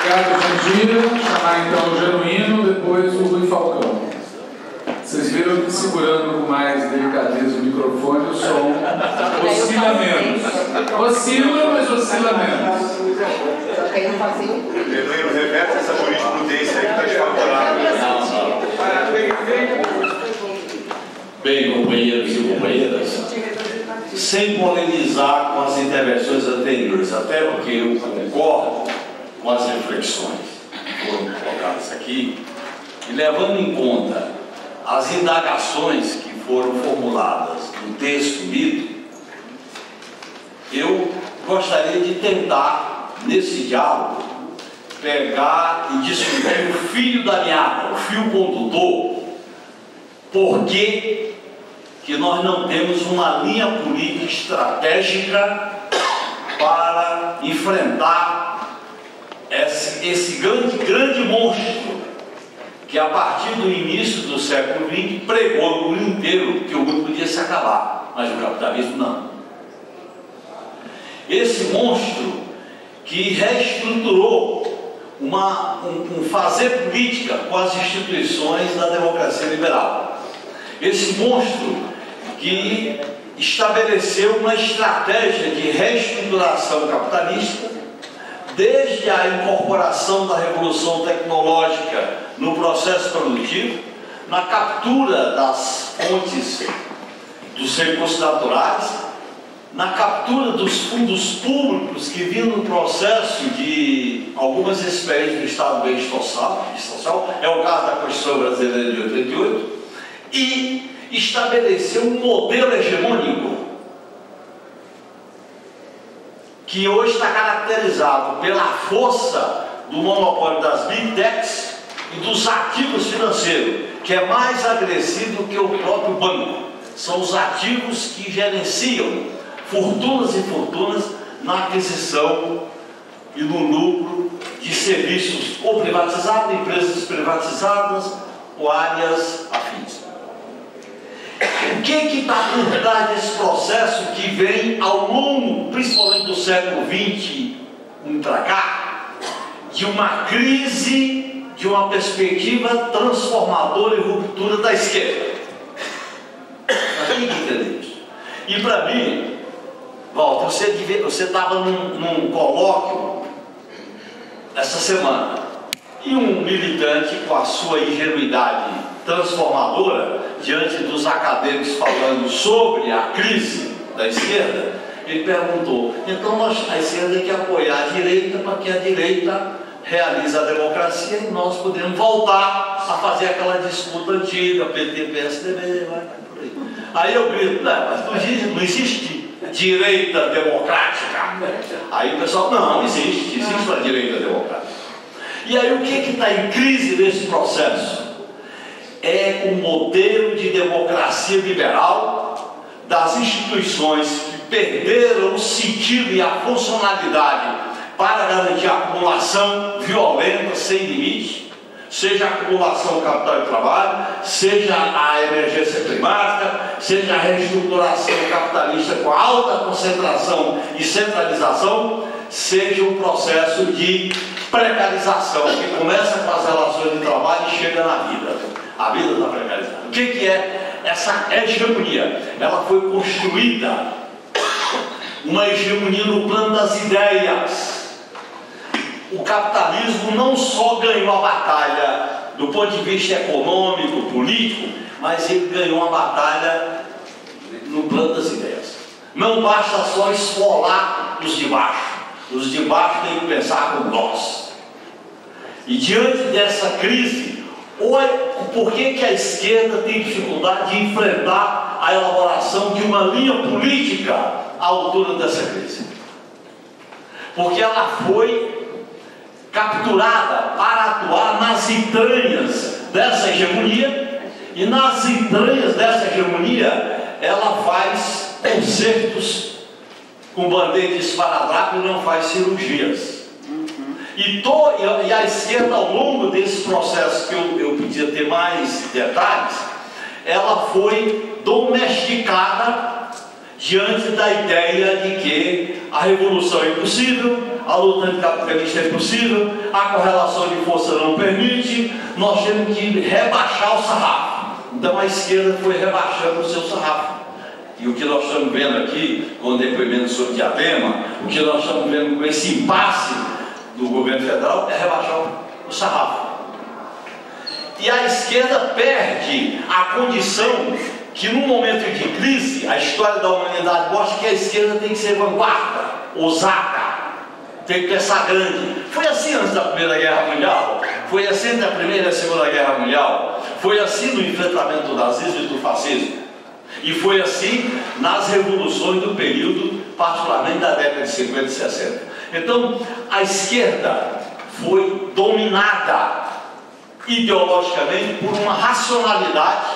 Obrigado, Jandira. Chamar então o Genuíno, depois o Rui Falcão. Vocês viram que segurando com mais delicadeza o microfone, o som oscila menos. Oscila, mas oscila menos. Genuíno, reverte essa jurisprudência aí que está desfavorável. Bem, companheiros e companheiras, sem polemizar com as intervenções anteriores, até porque eu concordo com as reflexões que foram colocadas aqui, e levando em conta as indagações que foram formuladas no texto lido, eu gostaria de tentar, nesse diálogo, pegar e discutir o fio da meada, o fio condutor, por que nós não temos uma linha política estratégica para enfrentar esse grande monstro que a partir do início do século XX pregou no mundo inteiro que o mundo podia se acabar, mas o capitalismo não. Esse monstro que reestruturou um fazer política com as instituições da democracia liberal. Esse monstro que estabeleceu uma estratégia de reestruturação capitalista, desde a incorporação da revolução tecnológica no processo produtivo, na captura das fontes dos recursos naturais, na captura dos fundos públicos que vinham no processo de algumas experiências do Estado de Bem Social, é o caso da Constituição Brasileira de 88, e estabeleceu um modelo hegemônico que hoje está caracterizado pela força do monopólio das Big Techs e dos ativos financeiros, que é mais agressivo que o próprio banco. São os ativos que gerenciam fortunas e fortunas na aquisição e no lucro de serviços ou privatizados, empresas privatizadas ou áreas afins. O que está por trás desse processo que vem ao longo, principalmente do século XX para cá, de uma crise, de uma perspectiva transformadora e ruptura da esquerda? A gente entende isso. E para mim, Walter, você estava num colóquio essa semana e um militante com a sua ingenuidade transformadora diante dos acadêmicos falando sobre a crise da esquerda, ele perguntou: então a esquerda tem que apoiar a direita para que a direita realize a democracia e nós podemos voltar a fazer aquela disputa antiga, PT, PSDB, vai por aí. Aí eu grito: mas não existe direita democrática. Aí o pessoal: não existe uma direita democrática. E aí o que está em crise nesse processo? É o modelo de democracia liberal das instituições que perderam o sentido e a funcionalidade para garantir a acumulação violenta, sem limite, seja a acumulação capital e trabalho, seja a emergência climática, seja a reestruturação capitalista com alta concentração e centralização, seja o processo de precarização, que começa com as relações de trabalho e chega na vida. A vida está precarizada. O que é essa hegemonia? Ela foi construída, uma hegemonia no plano das ideias. O capitalismo não só ganhou a batalha do ponto de vista econômico, político, mas ele ganhou uma batalha no plano das ideias. Não basta só esfolar os de baixo. Os de baixo têm que pensar como nós. E diante dessa crise, por que a esquerda tem dificuldade de enfrentar a elaboração de uma linha política à altura dessa crise? Porque ela foi capturada para atuar nas entranhas dessa hegemonia, e nas entranhas dessa hegemonia ela faz concertos com bandeira de esparadrapo e não faz cirurgias. E a esquerda, ao longo desse processo, que eu podia ter mais detalhes, ela foi domesticada diante da ideia de que a revolução é impossível, a luta anticapitalista é impossível, a correlação de força não permite, nós temos que rebaixar o sarrafo. Então a esquerda foi rebaixando o seu sarrafo. E o que nós estamos vendo aqui, com o depoimento sobre Diadema, o que nós estamos vendo com esse impasse do governo federal é rebaixar o sarrafo. E a esquerda perde a condição que, num momento de crise, a história da humanidade mostra que a esquerda tem que ser vanguarda, ousada, tem que pensar grande. Foi assim antes da Primeira Guerra Mundial, foi assim da Primeira e a Segunda Guerra Mundial, foi assim no enfrentamento do nazismo e do fascismo, e foi assim nas revoluções do período, particularmente da década de 50 e 60. Então, a esquerda foi dominada ideologicamente por uma racionalidade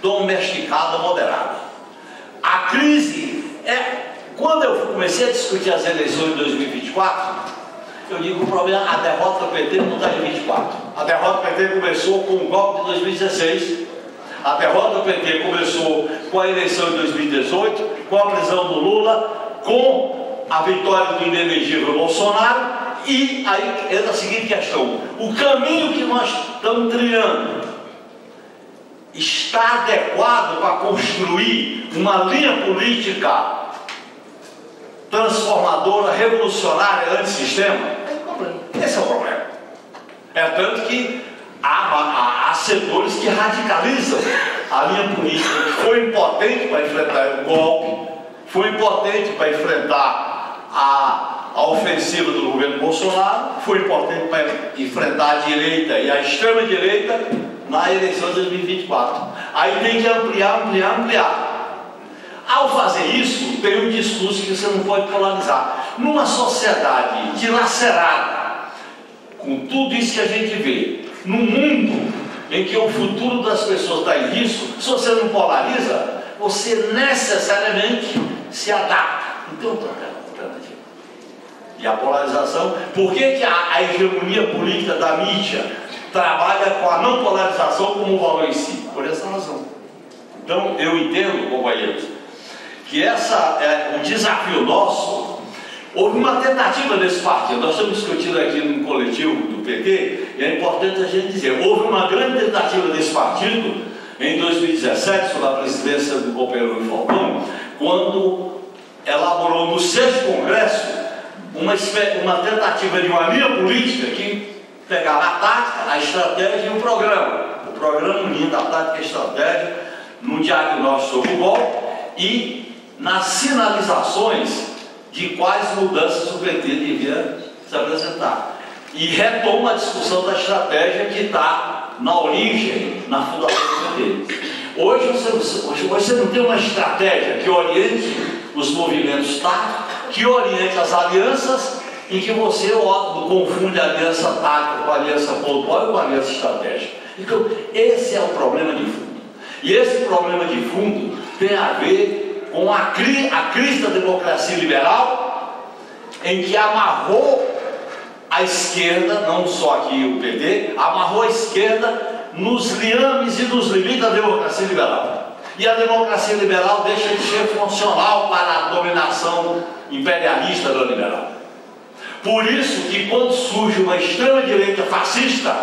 domesticada, moderada. A crise quando eu comecei a discutir as eleições de 2024, eu digo que o problema, a derrota do PT não está em 24. A derrota do PT começou com o golpe de 2016, a derrota do PT começou com a eleição de 2018, com a prisão do Lula, com a vitória do inelegível Bolsonaro. E aí entra a seguinte questão: o caminho que nós estamos trilhando está adequado para construir uma linha política transformadora, revolucionária, antissistema? Esse é o problema. É tanto que há setores que radicalizam a linha política, que foi impotente para enfrentar o golpe, foi impotente para enfrentar a ofensiva do governo Bolsonaro, foi importante para enfrentar a direita e a extrema-direita na eleição de 2024. Aí tem que ampliar. Ao fazer isso, tem um discurso que você não pode polarizar. Numa sociedade dilacerada, com tudo isso que a gente vê, num mundo em que o futuro das pessoas está em risco, se você não polariza, você necessariamente se adapta. Então, alternativa. E a polarização, por que a hegemonia política da mídia trabalha com a não polarização como valor em si? Por essa razão. Então, eu entendo, companheiros, que essa é um desafio nosso. Houve uma tentativa desse partido, nós estamos discutindo aqui no coletivo do PT, e é importante a gente dizer, houve uma grande tentativa desse partido em 2017, sob a presidência do companheiro Rui Falcão, quando elaborou no 6º Congresso uma tentativa de uma linha política que pegava a tática, a estratégia e o programa unindo a tática e a estratégia no diagnóstico sobre o golpe e nas sinalizações de quais mudanças o PT devia se apresentar. E retoma a discussão da estratégia que está na origem, na fundação do PT. Hoje você não tem uma estratégia que oriente os movimentos táticos, que oriente as alianças, em que você confunde a aliança tática com a aliança pontual e com a aliança estratégica. Então, esse é o problema de fundo. E esse problema de fundo tem a ver com a crise da democracia liberal, em que amarrou a esquerda, não só aqui o PT, amarrou a esquerda nos liames e nos limites da democracia liberal. E a democracia liberal deixa de ser funcional para a dominação imperialista da liberal. Por isso que quando surge uma extrema-direita fascista,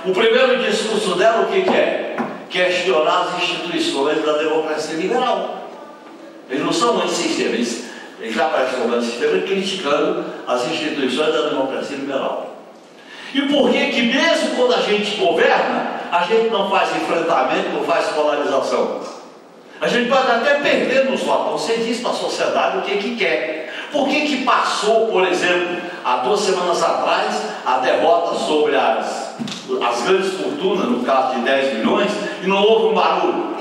o primeiro discurso dela o que é? Questionar as instituições da democracia liberal. Eles não são antissistema, eles já aparecem como antissistema criticando as instituições da democracia liberal. E por que mesmo quando a gente governa, a gente não faz enfrentamento, não faz polarização? A gente pode até perder nos votos. Você diz para a sociedade o que quer. Por que passou, por exemplo, há 2 semanas atrás, a derrota sobre as grandes fortunas, no caso de 10 milhões, e não houve um barulho?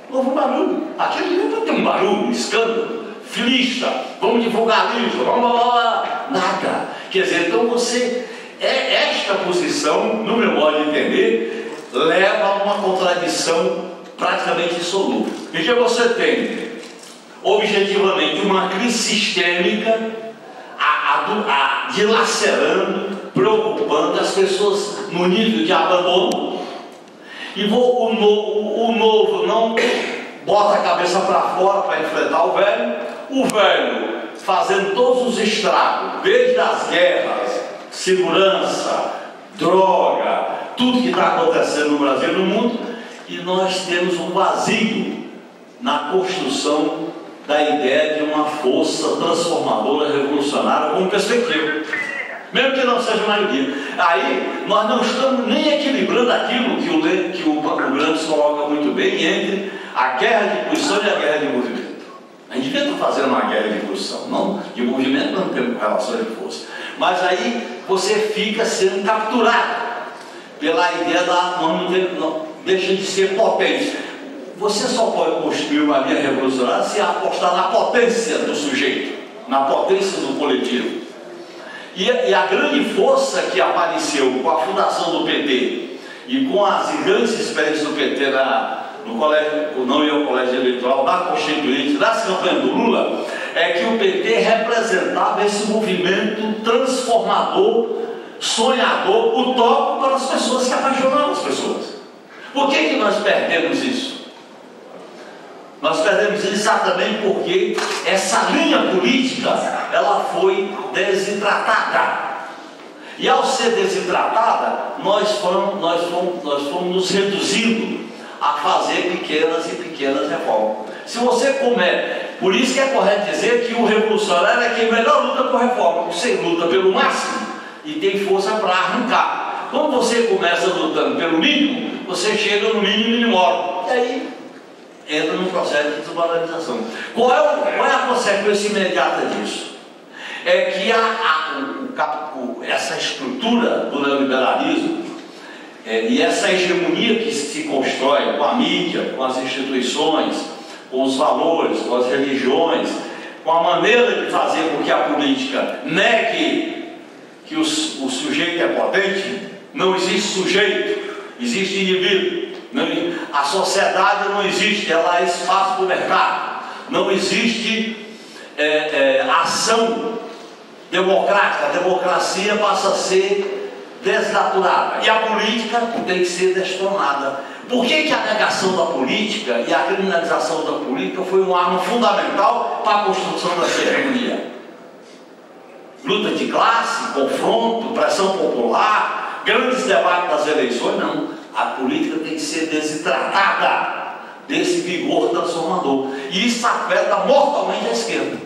Não houve um barulho. Aquele não tem um barulho, um escândalo, filista, vamos divulgar livro, nada. Quer dizer, então esta posição, no meu modo de entender, leva a uma contradição praticamente insolúvel. Porque você tem, objetivamente, uma crise sistêmica dilacerando, preocupando as pessoas no nível de abandono, e o novo não bota a cabeça para fora para enfrentar o velho fazendo todos os estragos, desde as guerras, segurança, droga, tudo que está acontecendo no Brasil e no mundo, e nós temos um vazio na construção da ideia de uma força transformadora, revolucionária, com perspectiva, mesmo que não seja maioria. Aí nós não estamos nem equilibrando aquilo que o Gramsci coloca muito bem entre a guerra de posição e a guerra de movimento. A gente devia estar fazendo uma guerra de posição, não de movimento, não temos relação de força. Mas aí você fica sendo capturado pela ideia da não deixa de ser potente. Você só pode construir uma linha revolucionária se apostar na potência do sujeito, na potência do coletivo. E a grande força que apareceu com a fundação do PT e com as grandes experiências do PT no colégio, não ia ao colégio eleitoral, na Constituinte, nas campanhas do Lula, é que o PT representava esse movimento transformador, sonhador, utópico para as pessoas, que apaixonavam as pessoas. Por que nós perdemos isso? Nós perdemos exatamente porque essa linha política, ela foi desidratada. E ao ser desidratada, nós fomos nos reduzindo a fazer pequenas reformas. Se você por isso que é correto dizer que o revolucionário é quem melhor luta por reforma. Você luta pelo máximo e tem força para arrancar. Quando você começa lutando pelo mínimo, você chega no mínimo minimório. E aí entra num processo de desvalorização. Qual é a consequência imediata disso? É que essa estrutura do neoliberalismo e essa hegemonia que se constrói com a mídia, com as instituições, com os valores, com as religiões, com a maneira de fazer com que a política negue que o sujeito é potente. Não existe sujeito, existe indivíduo. A sociedade não existe, ela é espaço para o mercado. Não existe ação democrática. A democracia passa a ser desnaturada. E a política tem que ser destronada. Por que a negação da política e a criminalização da política foi uma arma fundamental para a construção da hegemonia? Luta de classe, confronto, pressão popular, grandes debates das eleições, não. A política tem que ser desidratada desse vigor transformador. E isso afeta mortalmente a esquerda.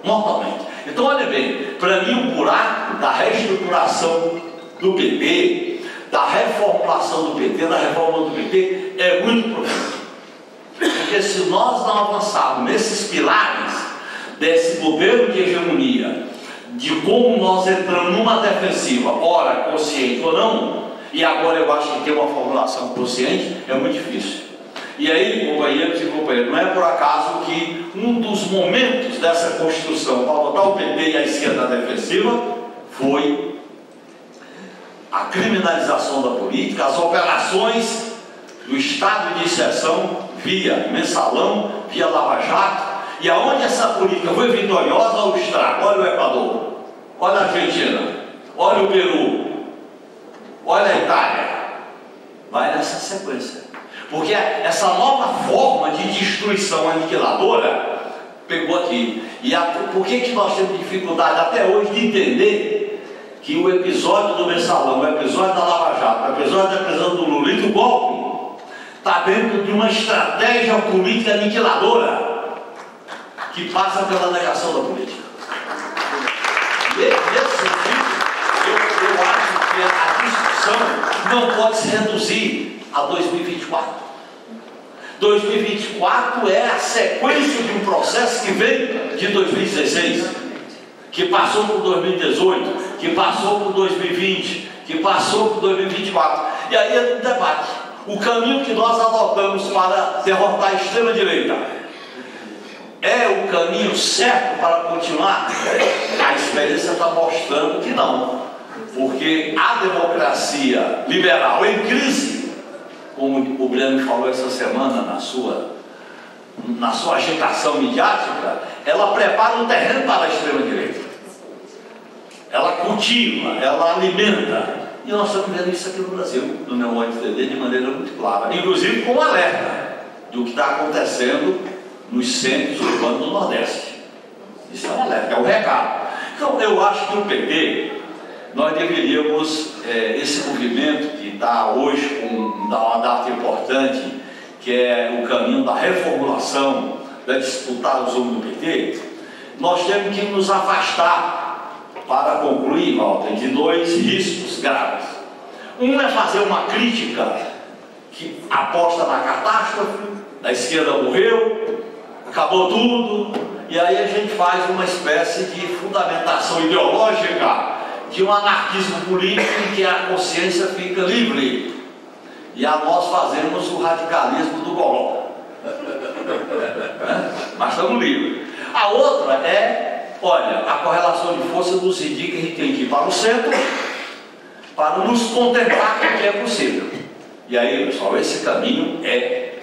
Mortalmente. Então, olha bem, para mim o buraco da reestruturação do PT, da reformulação do PT, da reforma do PT, é muito profundo. Porque se nós não avançarmos nesses pilares desse modelo de hegemonia, de como nós entramos numa defensiva, ora consciente ou não, e agora eu acho que ter uma formulação consciente é muito difícil. E aí, companheiros e companheiras, não é por acaso que um dos momentos dessa construção para botar o PT e a esquerda defensiva foi a criminalização da política, as operações do estado de exceção via mensalão, via Lava Jato, e aonde essa política foi vitoriosa, olha o estrago, olha o Equador, olha a Argentina, olha o Peru, olha a Itália. Vai nessa sequência. Porque essa nova forma de destruição aniquiladora pegou aqui. E por que nós temos dificuldade até hoje de entender que o episódio do mensalão, o episódio da Lava Jato, o episódio da prisão do Lula e do golpe está dentro de uma estratégia política aniquiladora que passa pela negação da política. E nesse sentido, eu acho que a discussão não pode se reduzir a 2024. 2024 é a sequência de um processo que veio de 2016, que passou por 2018, que passou por 2020, que passou por 2024. E aí é um debate. O caminho que nós adotamos para derrotar a extrema-direita é o caminho certo para continuar? A experiência está mostrando que não. Porque a democracia liberal em crise, como o Breno falou essa semana na sua agitação midiática, ela prepara o terreno para a extrema-direita. Ela cultiva, ela alimenta. E nós estamos vendo isso aqui no Brasil, no meu modo de entender, de maneira muito clara. Inclusive com um alerta do que está acontecendo nos centros urbanos do Nordeste. Isso é um alerta, é um recado. Então, eu acho que o PT, nós deveríamos, esse movimento que está hoje com uma data importante, que é o caminho da reformulação, da disputar os homens do PT, nós temos que nos afastar, para concluir, Walter, de dois riscos graves. Um é fazer uma crítica que aposta na catástrofe, a esquerda morreu, acabou tudo, e aí a gente faz uma espécie de fundamentação ideológica de um anarquismo político em que a consciência fica livre. E a nós fazemos o radicalismo do golpe. Mas estamos livres. A outra é, olha, a correlação de força nos indica que a gente tem que ir para o centro para nos contentar com o que é possível. E aí, pessoal, esse caminho é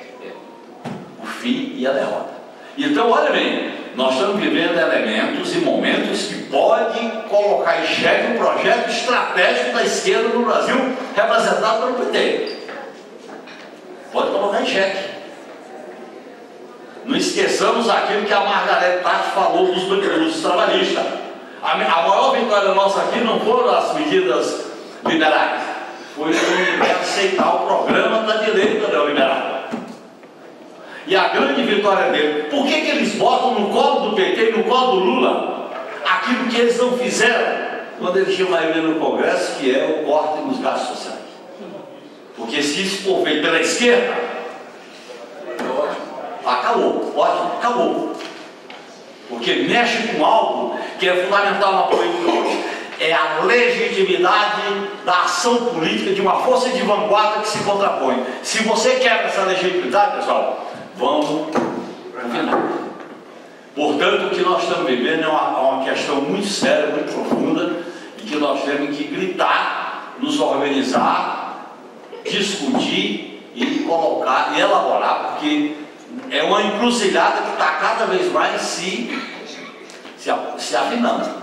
o fim e a derrota. Então, olha bem, nós estamos vivendo elementos e momentos que podem colocar em xeque um projeto estratégico da esquerda no Brasil, representado pelo PT. Pode colocar em xeque. Não esqueçamos aquilo que a Margareth Tati falou dos trabalhistas. A maior vitória nossa aqui não foram as medidas liberais, foi aceitar o programa da direita neoliberal. E a grande vitória dele, por que eles botam no colo do PT e no colo do Lula aquilo que eles não fizeram quando eles tinham maioria no Congresso, que é o corte nos gastos sociais? Porque se isso for feito pela esquerda, acabou, ótimo, acabou. Porque mexe com algo que é fundamental na política hoje. É a legitimidade da ação política de uma força de vanguarda que se contrapõe. Se você quer essa legitimidade, pessoal, vamos no final. Portanto, o que nós estamos vivendo é uma questão muito séria, muito profunda, e que nós temos que gritar, nos organizar, discutir e colocar e elaborar, porque é uma encruzilhada que está cada vez mais se afinando.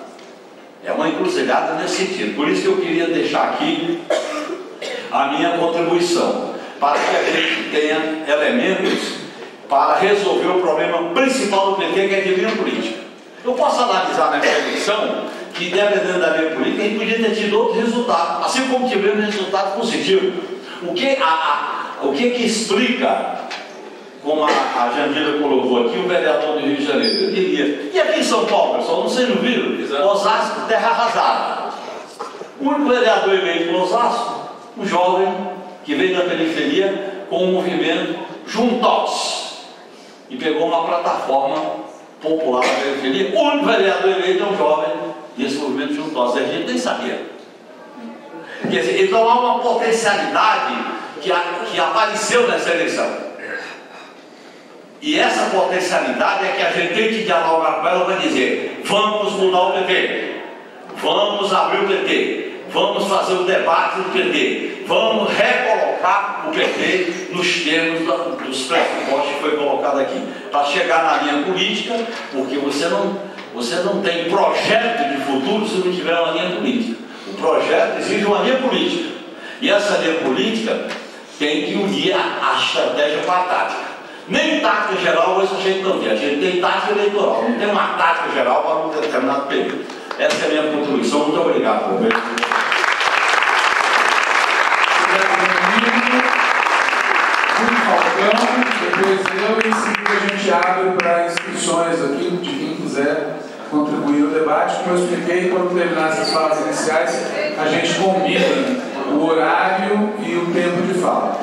É uma encruzilhada nesse sentido. Por isso que eu queria deixar aqui a minha contribuição, para que a gente tenha elementos para resolver o problema principal do PT, que é a divisão política. Eu posso analisar nessa eleição que, dependendo da linha política, a gente podia ter tido outros resultados, assim como tivemos resultado positivo. O que explica, como a Jandira colocou aqui, o vereador do Rio de Janeiro? Eu diria. E aqui em São Paulo, pessoal, vocês não viram? Osasco, terra arrasada. O único vereador eleito no Osasco, um jovem que veio da periferia com o movimento Juntos. E pegou uma plataforma popular da periferia. O único vereador eleito é um jovem desse movimento Juntos. A gente nem sabia. Quer dizer, então há uma potencialidade que apareceu nessa eleição. E essa potencialidade é que a gente tem que dialogar com ela para dizer: vamos mudar o PT, vamos abrir o PT, vamos fazer o debate do PT, vamos recolocar o PT nos termos dos pressupostos que foi colocado aqui, para chegar na linha política, porque você não tem projeto de futuro se não tiver uma linha política. O projeto exige uma linha política, e essa linha política tem que unir a estratégia com a tática. Nem tática geral hoje a gente não tem. A gente tem tática eleitoral, não tem uma tática geral para um determinado período. Essa é a minha contribuição. Muito obrigado, professor. Depois eu e em seguida a gente abre para inscrições aqui de quem quiser contribuir no debate. Como eu expliquei, quando terminar essas falas iniciais, a gente combina o horário e o tempo de fala.